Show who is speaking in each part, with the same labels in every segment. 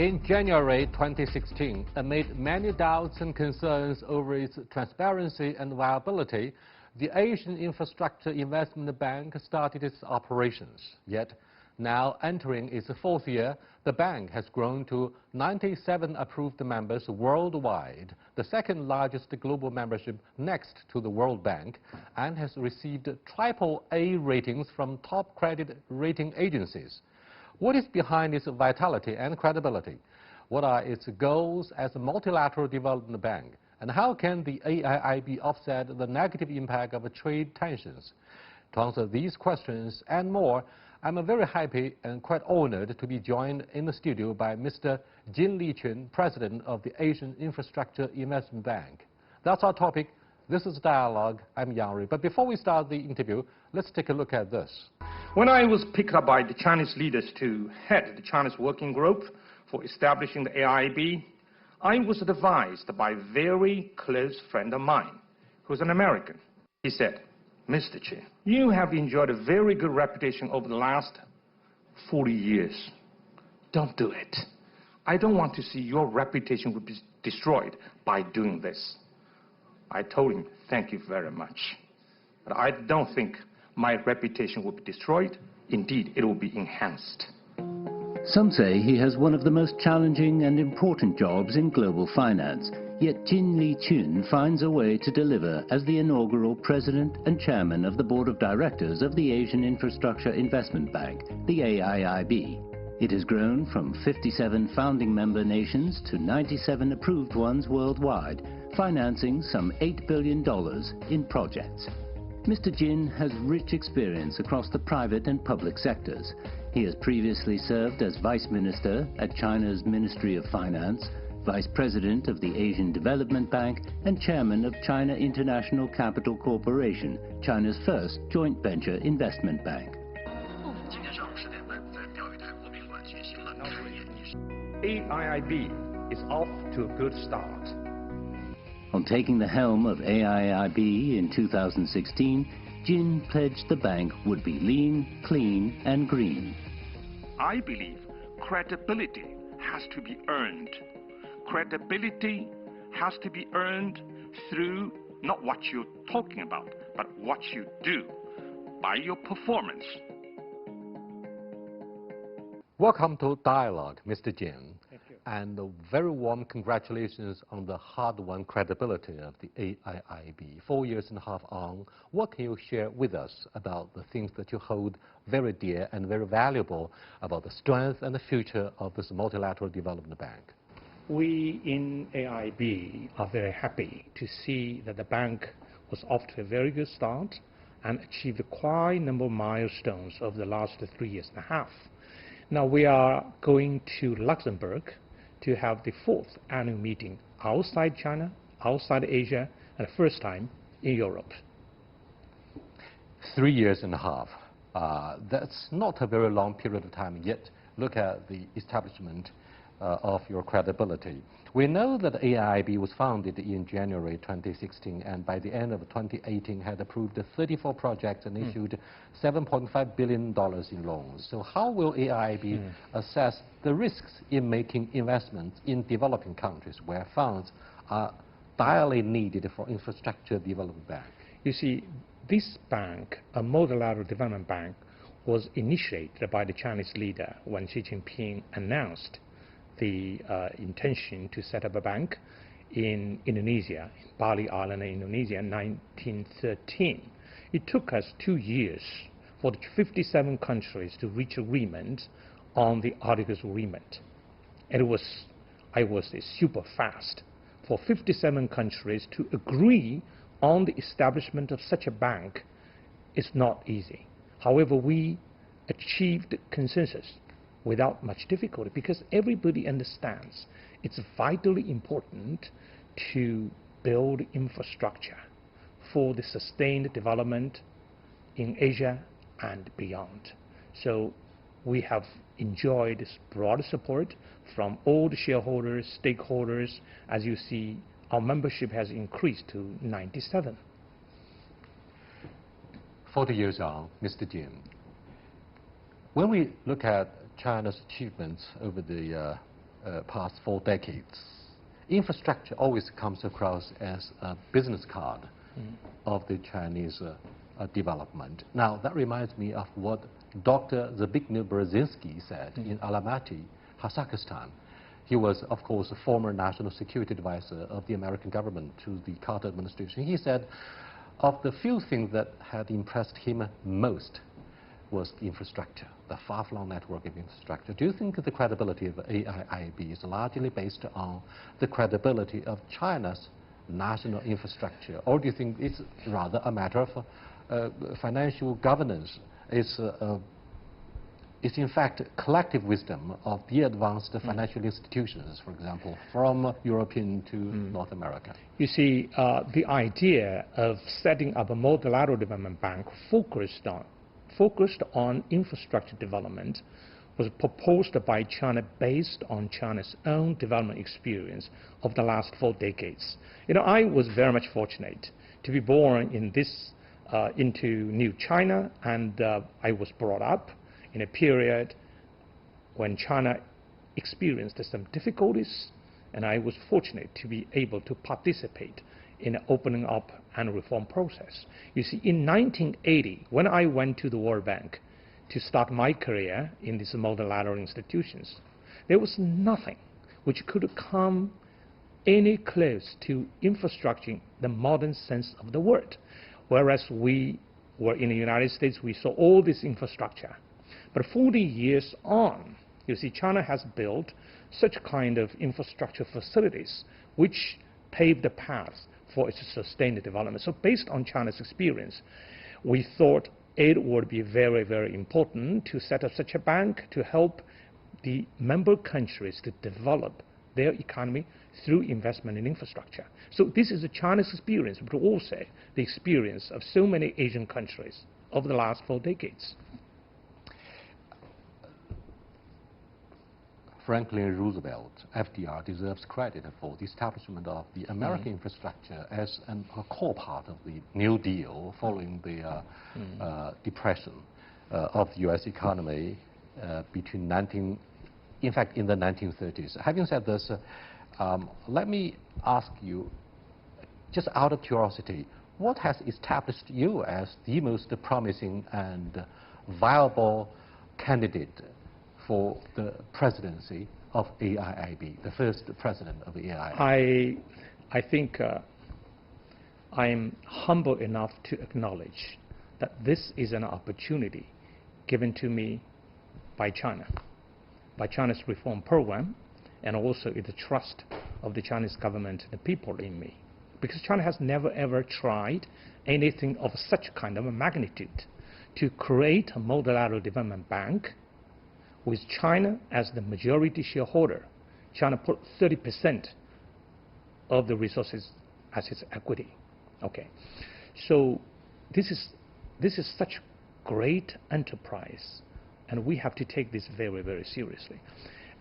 Speaker 1: In January 2016, amid many doubts and concerns over its transparency and viability, the Asian Infrastructure Investment Bank started its operations. Yet, now entering its fourth year, the bank has grown to 97 approved members worldwide, the second largest global membership next to the World Bank, and has received AAA ratings from top credit rating agencies. What is behind its vitality and credibility? What are its goals as a multilateral development bank? And how can the AIIB offset the negative impact of trade tensions? To answer these questions and more, I'm very happy and quite honored to be joined in the studio by Mr. Jin Liqun, President of the Asian Infrastructure Investment Bank. That's our topic. This is Dialogue. I'm Yang Rui. But before we start the interview, let's take a look at this.
Speaker 2: When I was picked up by the Chinese leaders to head the Chinese working group for establishing the AIIB, I was advised by a very close friend of mine, who's an American. He said, "Mr. Qin, you have enjoyed a very good reputation over the last 40 years. Don't do it. I don't want to see your reputation would be destroyed by doing this." I told him, "Thank you very much. But I don't think my reputation will be destroyed. Indeed, it will be enhanced."
Speaker 3: Some say he has one of the most challenging and important jobs in global finance, yet Jin Liqun finds a way to deliver as the inaugural president and chairman of the board of directors of the Asian Infrastructure Investment Bank, the AIIB. It has grown from 57 founding member nations to 97 approved ones worldwide, financing some $8 billion in projects. Mr. Jin has rich experience across the private and public sectors. He has previously served as Vice Minister at China's Ministry of Finance, Vice President of the Asian Development Bank, and Chairman of China International Capital Corporation, China's first joint venture investment bank.
Speaker 2: AIIB is off to a good start.
Speaker 3: On taking the helm of AIIB in 2016, Jin pledged the bank would be lean, clean, and green.
Speaker 2: I believe credibility has to be earned. Credibility has to be earned through not what you're talking about, but what you do, by your performance.
Speaker 1: Welcome to Dialogue, Mr. Jin.
Speaker 2: Thank you.
Speaker 1: And a very warm congratulations on the hard-won credibility of the AIIB. 4 years and a half on, what can you share with us about the things that you hold very dear and very valuable about the strength and the future of this multilateral development bank?
Speaker 4: We in AIIB are very happy to see that the bank was off to a very good start and achieved quite a number of milestones over the last 3 years and a half. Now we are going to Luxembourg to have the 4th annual meeting outside China, outside Asia, and the first time in Europe.
Speaker 1: 3 years and a half. That's not a very long period of time, yet look at the establishment of your credibility. We know that AIIB was founded in January 2016, and by the end of 2018 had approved 34 projects and issued $7.5 billion in loans. So how will AIIB assess the risks in making investments in developing countries where funds are direly needed for infrastructure development bank?
Speaker 4: You see, this bank, a multilateral development bank, was initiated by the Chinese leader when Xi Jinping announced the intention to set up a bank in Indonesia, in Bali Island, Indonesia, in 1913. It took us 2 years for the 57 countries to reach agreement on the Articles of Agreement. And I was super fast. For 57 countries to agree on the establishment of such a bank is not easy. However, we achieved consensus without much difficulty, because everybody understands it's vitally important to build infrastructure for the sustained development in Asia and beyond. So we have enjoyed this broad support from all the shareholders, stakeholders. As you see, our membership has increased to 97.
Speaker 1: 40 years on, Mr. Jin. When we look at China's achievements over the past 4 decades, infrastructure always comes across as a business card of the Chinese development. Now, that reminds me of what Dr. Zbigniew Brzezinski said in Almaty, Kazakhstan. He was, of course, a former national security advisor of the American government to the Carter administration. He said, of the few things that had impressed him most was infrastructure, the far-flung network of infrastructure. Do you think the credibility of AIIB is largely based on the credibility of China's national infrastructure, or do you think it's rather a matter of financial governance? It's in fact collective wisdom of the advanced financial institutions, for example, from European to North America?
Speaker 4: You see, the idea of setting up a multilateral development bank focused on infrastructure development was proposed by China based on China's own development experience of the last 4 decades. You know, I was very much fortunate to be born in into New China, and I was brought up in a period when China experienced some difficulties, and I was fortunate to be able to participate in the opening up and reform process. You see, in 1980, when I went to the World Bank to start my career in these multilateral institutions, there was nothing which could come any close to infrastructure in the modern sense of the word. Whereas we were in the United States, we saw all this infrastructure. But 40 years on, you see, China has built such kind of infrastructure facilities which paved the path for its sustained development. So based on China's experience, we thought it would be very, very important to set up such a bank to help the member countries to develop their economy through investment in infrastructure. So this is China's experience, but also the experience of so many Asian countries over the last 4 decades.
Speaker 1: Franklin Roosevelt, FDR, deserves credit for the establishment of the American infrastructure as a core part of the New Deal following the depression of the U.S. economy in the 1930s. Having said this, let me ask you, just out of curiosity, what has established you as the most promising and viable candidate for the presidency of AIIB, the first president of the AIIB?
Speaker 4: I think I'm humble enough to acknowledge that this is an opportunity given to me by China, by China's reform program, and also the trust of the Chinese government and the people in me. Because China has never ever tried anything of such kind of a magnitude to create a multilateral development bank with China as the majority shareholder. China put 30% of the resources as its equity. Okay, so this is such great enterprise, and we have to take this very, very seriously.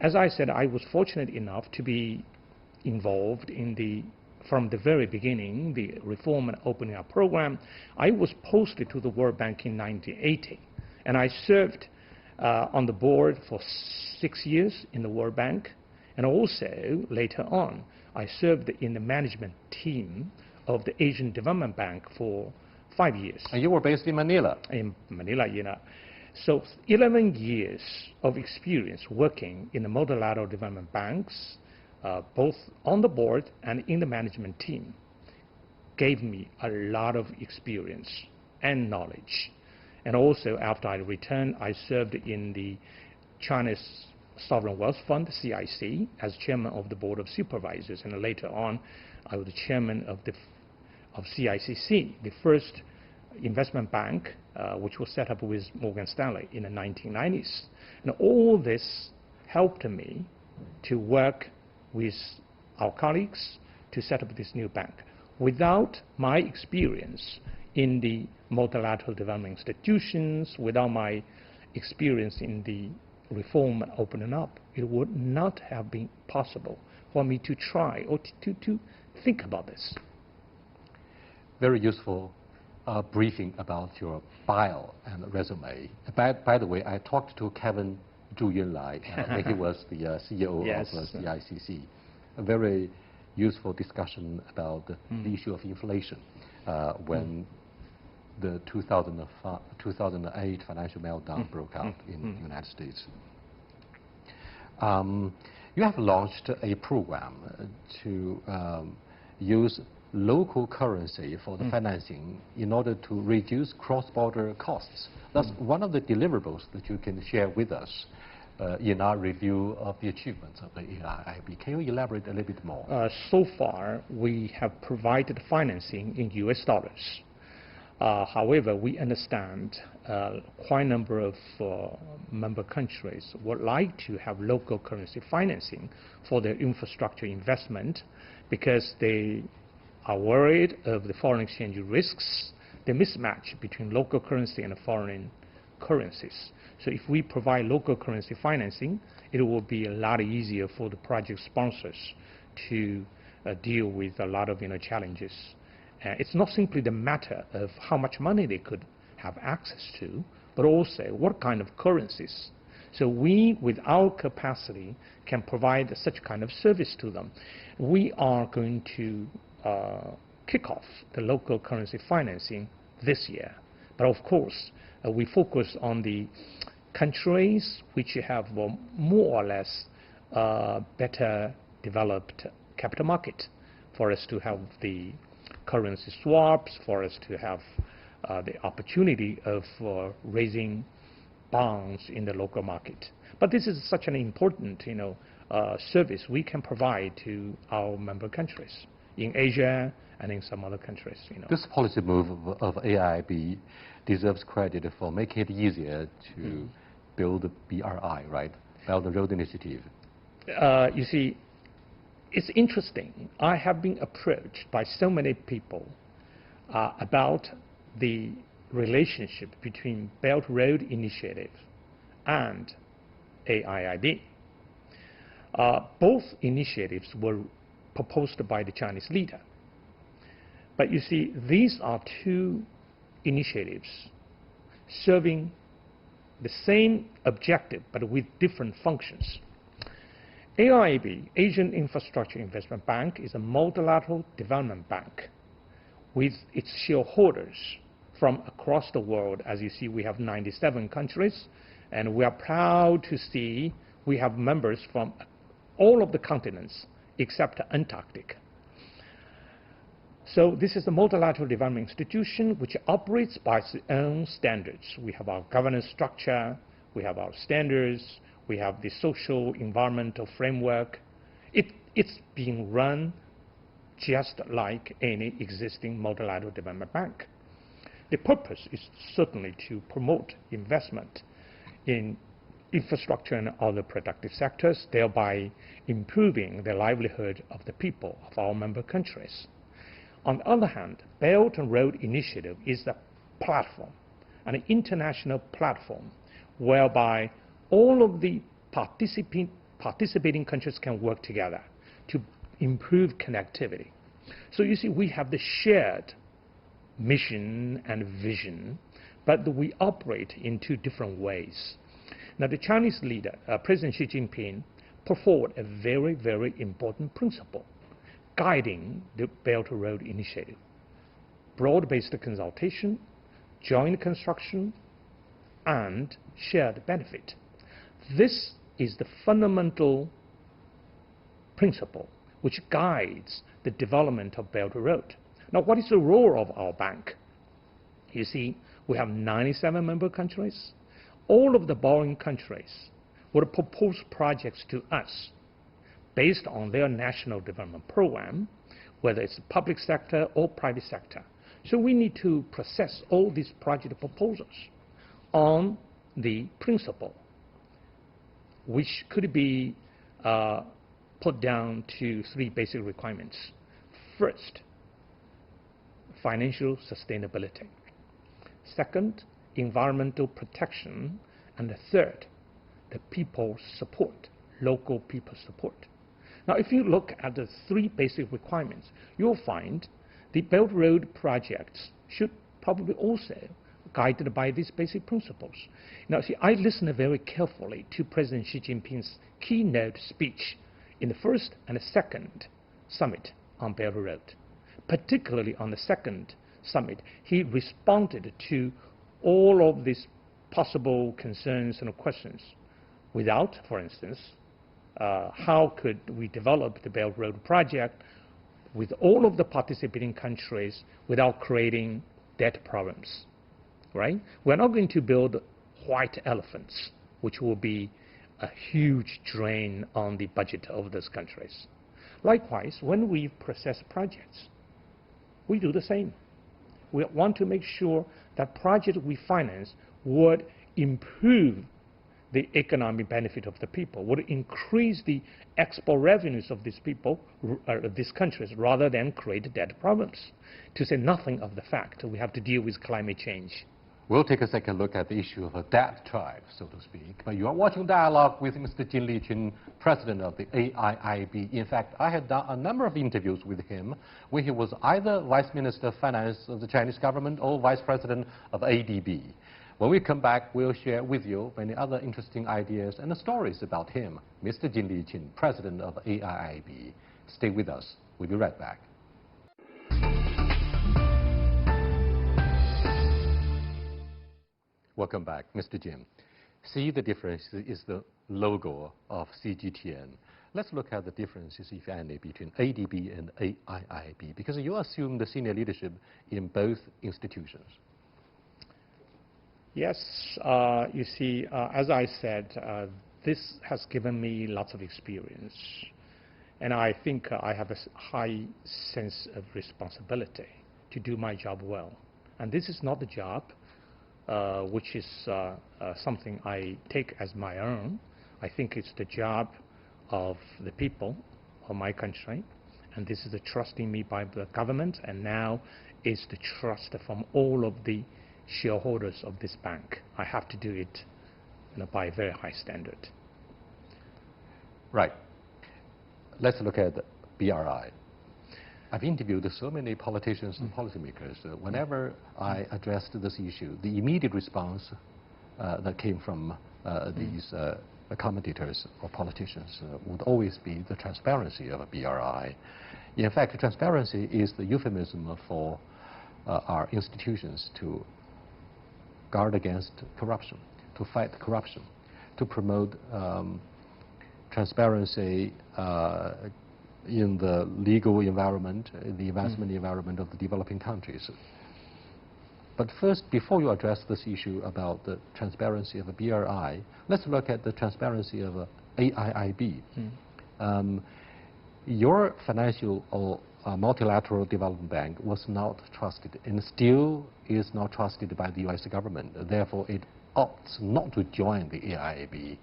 Speaker 4: As I said, I was fortunate enough to be involved in from the very beginning, the reform and opening up program. I was posted to the World Bank in 1980, and I served on the board for 6 years in the World Bank, and also later on I served in the management team of the Asian Development Bank for 5 years.
Speaker 1: And you were based in Manila?
Speaker 4: In Manila, you know. So 11 years of experience working in the multilateral development banks, both on the board and in the management team, gave me a lot of experience and knowledge. And also, after I returned, I served in the China's Sovereign Wealth Fund, CIC, as chairman of the Board of Supervisors. And later on, I was the chairman of CICC, the first investment bank which was set up with Morgan Stanley in the 1990s. And all this helped me to work with our colleagues to set up this new bank. Without my experience in the multilateral development institutions, without my experience in the reform and opening up, it would not have been possible for me to try or to think about this.
Speaker 1: Very useful briefing about your bio and resume. By the way, I talked to Kevin Jin Liqun, when he was the CEO
Speaker 4: Yes.
Speaker 1: of CICC. A very useful discussion about the issue of inflation when the 2008 financial meltdown broke out in the United States. You have launched a program to use local currency for the financing in order to reduce cross-border costs. That's one of the deliverables that you can share with us in our review of the achievements of the AIIB. Can you elaborate a little bit more?
Speaker 4: So far, we have provided financing in US dollars. However, we understand quite a number of member countries would like to have local currency financing for their infrastructure investment because they are worried of the foreign exchange risks, the mismatch between local currency and foreign currencies. So if we provide local currency financing, it will be a lot easier for the project sponsors to deal with a lot of challenges. It's not simply the matter of how much money they could have access to, but also what kind of currencies. So we, with our capacity, can provide such kind of service to them. We are going to kick off the local currency financing this year. But of course, we focus on the countries which have more or less better developed capital market for us to have the currency swaps, for us to have the opportunity of raising bonds in the local market. But this is such an important service we can provide to our member countries in Asia and in some other countries.
Speaker 1: This policy move of AIIB deserves credit for making it easier to build the BRI, right? Belt and Road Initiative.
Speaker 4: You see, it's interesting. I have been approached by so many people about the relationship between Belt Road Initiative and AIIB. Both initiatives were proposed by the Chinese leader. But you see, these are two initiatives serving the same objective but with different functions. AIIB, Asian Infrastructure Investment Bank, is a multilateral development bank with its shareholders from across the world. As you see, we have 97 countries, and we are proud to see we have members from all of the continents except Antarctica. So this is a multilateral development institution which operates by its own standards. We have our governance structure, we have our standards, we have the social environmental framework. It's being run just like any existing multilateral development bank. The purpose is certainly to promote investment in infrastructure and other productive sectors, thereby improving the livelihood of the people of our member countries. On the other hand, Belt and Road Initiative is a platform, an international platform, whereby all of the participating countries can work together to improve connectivity. So you see, we have the shared mission and vision, but we operate in two different ways. Now, the Chinese leader, President Xi Jinping, put forward a very, very important principle guiding the Belt and Road Initiative: broad-based consultation, joint construction, and shared benefit. This is the fundamental principle which guides the development of Belt and Road. Now, what is the role of our bank? You see, we have 97 member countries. All of the borrowing countries would propose projects to us based on their national development program, whether it's public sector or private sector. So we need to process all these project proposals on the principle, which could be put down to three basic requirements. First, financial sustainability. Second, environmental protection. And the third, the people's support, local people's support. Now, if you look at the three basic requirements, you'll find the Belt Road projects should probably also guided by these basic principles. Now, see, I listened very carefully to President Xi Jinping's keynote speech in the first and the second summit on Belt and Road. Particularly on the second summit, he responded to all of these possible concerns and questions without, for instance, how could we develop the Belt and Road project with all of the participating countries without creating debt problems, right? We're not going to build white elephants, which will be a huge drain on the budget of those countries. Likewise, when we process projects, we do the same. We want to make sure that projects we finance would improve the economic benefit of the people, would increase the export revenues of these people, these countries, rather than create debt problems. To say nothing of the fact we have to deal with climate change.
Speaker 1: We'll take a second look at the issue of a debt trap, so to speak. But you are watching Dialogue with Mr. Jin Liqun, president of the AIIB. In fact, I had done a number of interviews with him where he was either Vice Minister of Finance of the Chinese government or Vice President of ADB. When we come back, we'll share with you many other interesting ideas and stories about him. Mr. Jin Liqun, president of AIIB. Stay with us. We'll be right back. Welcome back, Mr. Jin. See, the difference is the logo of CGTN. Let's look at the differences, if any, between ADB and AIIB, because you assume the senior leadership in both institutions.
Speaker 4: Yes, you see, as I said, this has given me lots of experience. And I think I have a high sense of responsibility to do my job well. And this is not the job which is something I take as my own. I think it's the job of the people of my country. And this is the trust in me by the government. And now it's the trust from all of the shareholders of this bank. I have to do it by a very high standard.
Speaker 1: Right. Let's look at BRI. I've interviewed so many politicians and policymakers. Whenever I addressed this issue, the immediate response that came from these commentators or politicians would always be the transparency of a BRI. In fact, transparency is the euphemism for our institutions to guard against corruption, to fight corruption, to promote transparency in the legal environment, the investment environment of the developing countries. But first, before you address this issue about the transparency of a BRI, let's look at the transparency of a AIIB. Your financial or multilateral development bank was not trusted and still is not trusted by the US government. Therefore, it opts not to join the AIIB.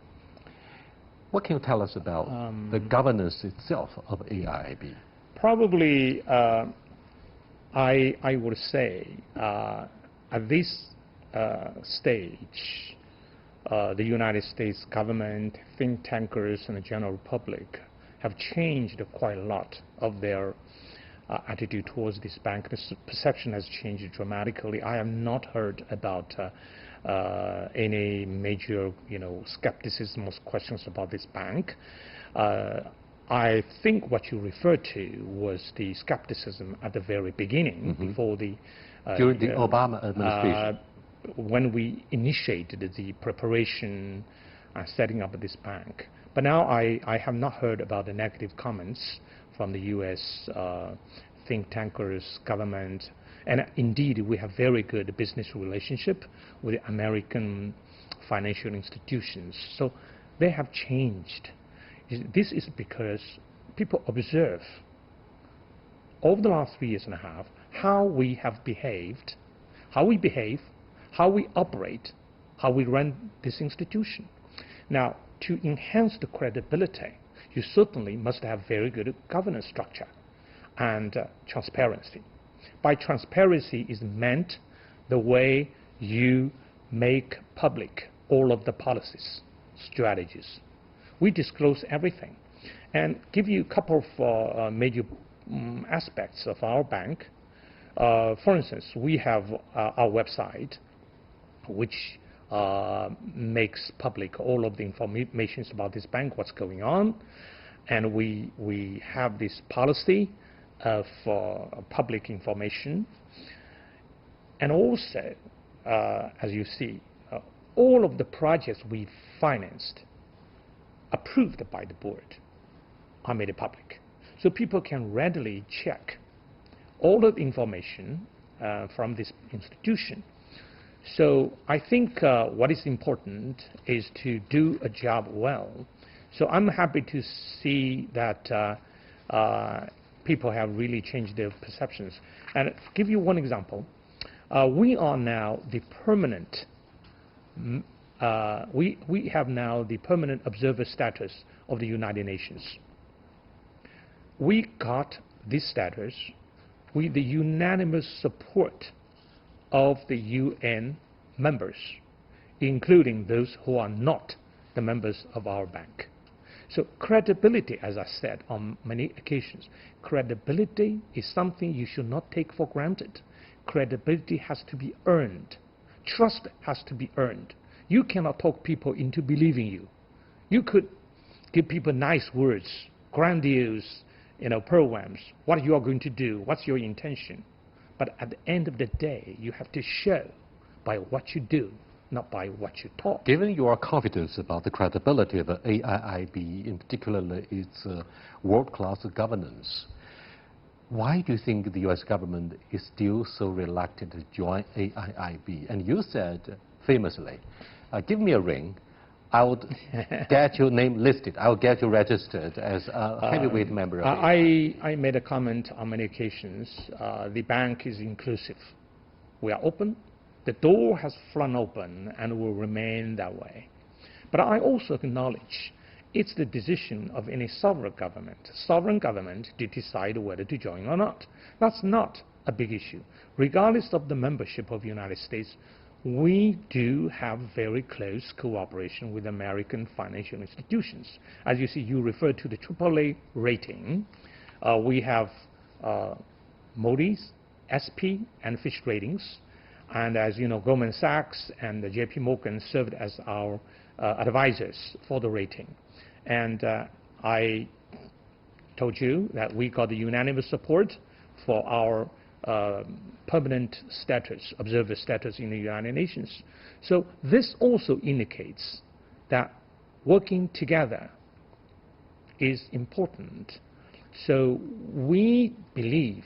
Speaker 1: What can you tell us about the governance itself of AIIB?
Speaker 4: Probably, I would say, at this stage, the United States government, think tankers, and the general public have changed quite a lot of their attitude towards this bank. The perception has changed dramatically. I have not heard about any major, skepticism or questions about this bank. I think what you referred to was the skepticism at the very beginning, before the
Speaker 1: during the Obama administration,
Speaker 4: when we initiated the preparation and setting up this bank. But now I have not heard about the negative comments from the U.S. Think tankers, government, and indeed we have very good business relationship with the American financial institutions. So they have changed. This is because people observe over the last 3 years and a half how we have behaved, how we behave, how we operate, how we run this institution. Now, to enhance the credibility, you certainly must have very good governance structure and transparency. By transparency is meant the way you make public all of the policies, strategies. We disclose everything and give you a couple of major aspects of our bank. For instance, we have our website which makes public all of the information about this bank, what's going on. And we have this policy for public information. And also, as you see, all of the projects we financed, approved by the board, are made public. So people can readily check all of the information from this institution. So I think what is important is to do a job well. So I'm happy to see that people have really changed their perceptions. And to give you one example, we are now the permanent, we have now the permanent observer status of the United Nations. We got this status with the unanimous support of the UN members, including those who are not the members of our bank. So credibility, as I said on many occasions, credibility is something you should not take for granted. Credibility has to be earned. Trust has to be earned. You cannot talk people into believing you. You could give people nice words, grandiose, programs, what you are going to do, what's your intention. But at the end of the day, you have to show by what you do, not by what you talk.
Speaker 1: Given your confidence about the credibility of the AIIB, in particular its world-class governance, why do you think the U.S. government is still so reluctant to join AIIB? And you said famously, give me a ring, I would get your name listed. I will get you registered as a heavyweight member of it.
Speaker 4: I made a comment on many occasions. The bank is inclusive. We are open. The door has flung open and will remain that way. But I also acknowledge it's the decision of any sovereign government to decide whether to join or not. That's not a big issue. Regardless of the membership of the United States, we do have very close cooperation with American financial institutions. As you see, you referred to the AAA rating. We have Moody's, SP, and Fitch Ratings. And as you know, Goldman Sachs and the JP Morgan served as our advisors for the rating. And I told you that we got the unanimous support for our permanent status, observer status in the United Nations. So this also indicates that working together is important. So we believe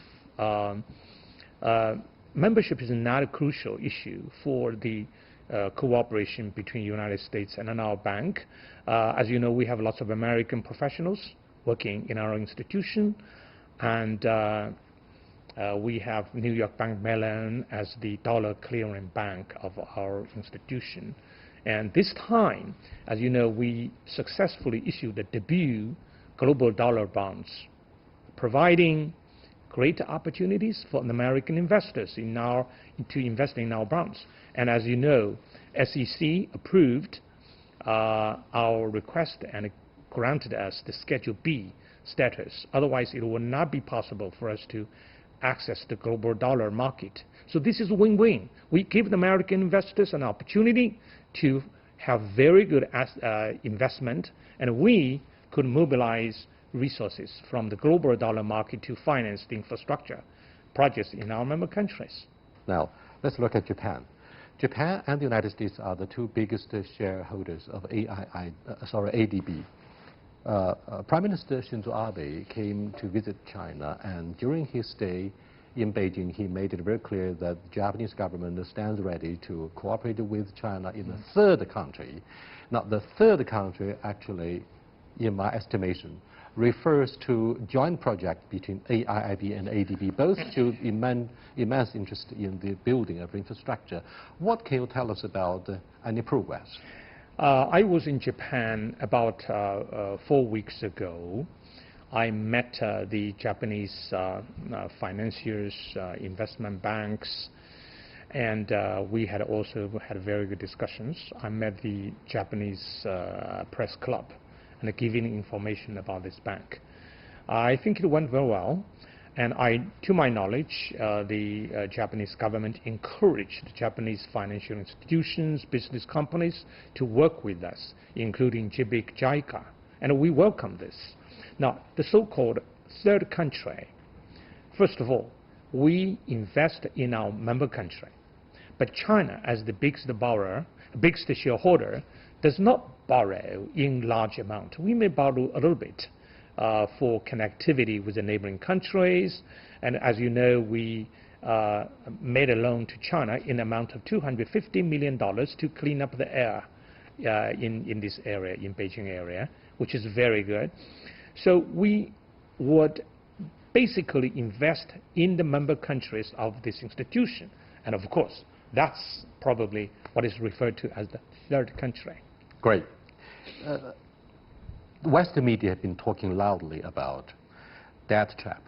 Speaker 4: membership is not a crucial issue for the cooperation between the United States and our bank. As you know, we have lots of American professionals working in our institution, and we have New York Bank Mellon as the dollar clearing bank of our institution. And this time, as you know, we successfully issued the debut global dollar bonds, providing great opportunities for American investors to invest in our bonds. And as you know, SEC approved our request and granted us the Schedule B status. Otherwise, it would not be possible for us to access the global dollar market. So this is a win-win. We give the American investors an opportunity to have very good investment, and we could mobilize resources from the global dollar market to finance the infrastructure projects in our member countries.
Speaker 1: Now, let's look at Japan. Japan and the United States are the two biggest shareholders of ADB. Prime Minister Shinzo Abe came to visit China, and during his stay in Beijing, he made it very clear that the Japanese government stands ready to cooperate with China in a third country. Now, the third country actually, in my estimation, refers to joint project between AIIB and ADB. Both showed immense interest in the building of infrastructure. What can you tell us about any progress?
Speaker 4: I was in Japan about 4 weeks ago. I met the Japanese financiers, investment banks, and we had also had very good discussions. I met the Japanese press club and giving information about this bank. I think it went very well. And to my knowledge, the Japanese government encouraged Japanese financial institutions, business companies to work with us, including JBIC, JICA, and we welcome this. Now, the so-called third country, first of all, we invest in our member country, but China, as the biggest borrower, biggest shareholder, does not borrow in large amount. We may borrow a little bit for connectivity with the neighboring countries, and as you know, we made a loan to China in amount of $250 million to clean up the air in this area, in Beijing area, which is very good. So we would basically invest in the member countries of this institution, and of course, that's probably what is referred to as the third country.
Speaker 1: Great. Western media have been talking loudly about debt trap.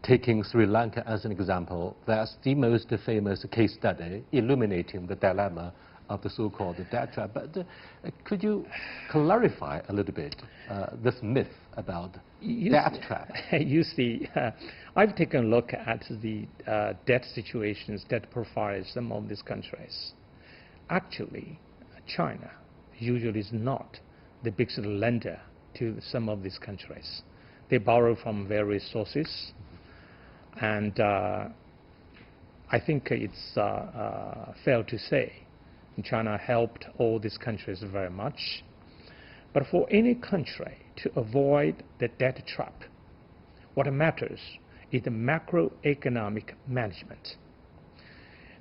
Speaker 1: Taking Sri Lanka as an example, that's the most famous case study illuminating the dilemma of the so-called debt trap. But could you clarify a little bit this myth about debt trap?
Speaker 4: You see, I've taken a look at the debt situations, debt profiles of some of these countries. Actually, China usually is not the biggest lender to some of these countries. They borrow from various sources, and I think it's fair to say China helped all these countries very much. But for any country to avoid the debt trap, what matters is the macroeconomic management.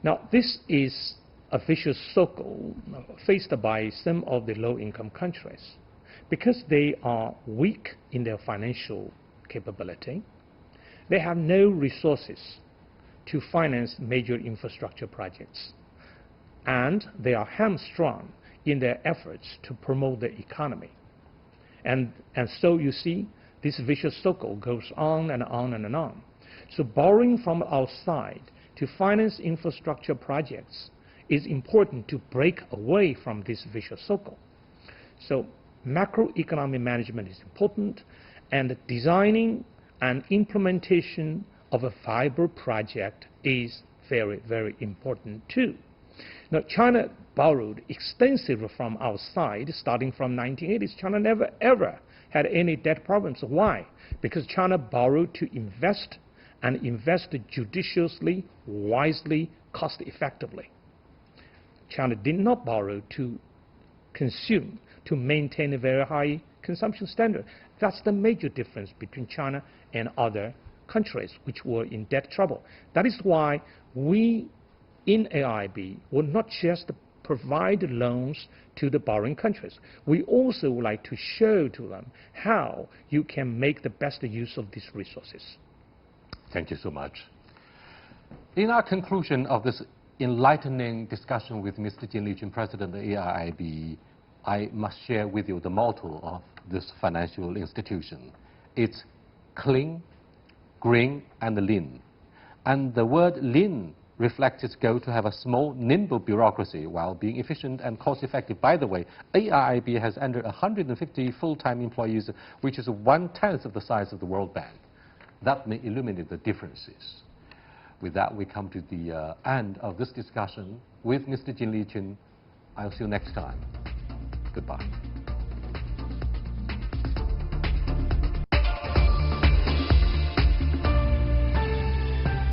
Speaker 4: Now, this is a vicious circle faced by some of the low-income countries because they are weak in their financial capability. They have no resources to finance major infrastructure projects, and they are hamstrung in their efforts to promote the economy. And so you see, this vicious circle goes on and on and on. So borrowing from outside to finance infrastructure projects is important to break away from this vicious circle. So macroeconomic management is important, and designing and implementation of a viable project is very, very important too. Now, China borrowed extensively from outside starting from 1980s. China never ever had any debt problems. Why? Because China borrowed to invest, and invest judiciously, wisely, cost effectively. China did not borrow to consume, to maintain a very high consumption standard. That's the major difference between China and other countries which were in debt trouble. That is why we in AIIB will not just provide loans to the borrowing countries. We also would like to show to them how you can make the best use of these resources.
Speaker 1: Thank you so much. In our conclusion of this enlightening discussion with Mr. Jin Liqun, President of the AIIB, I must share with you the motto of this financial institution. It's clean, green, and lean. And the word lean reflects its goal to have a small, nimble bureaucracy while being efficient and cost-effective. By the way, AIIB has under 150 full-time employees, which is 1/10 of the size of the World Bank. That may illuminate the differences. With that, we come to the end of this discussion with Mr. Jin Liqun. I'll see you next time. Goodbye.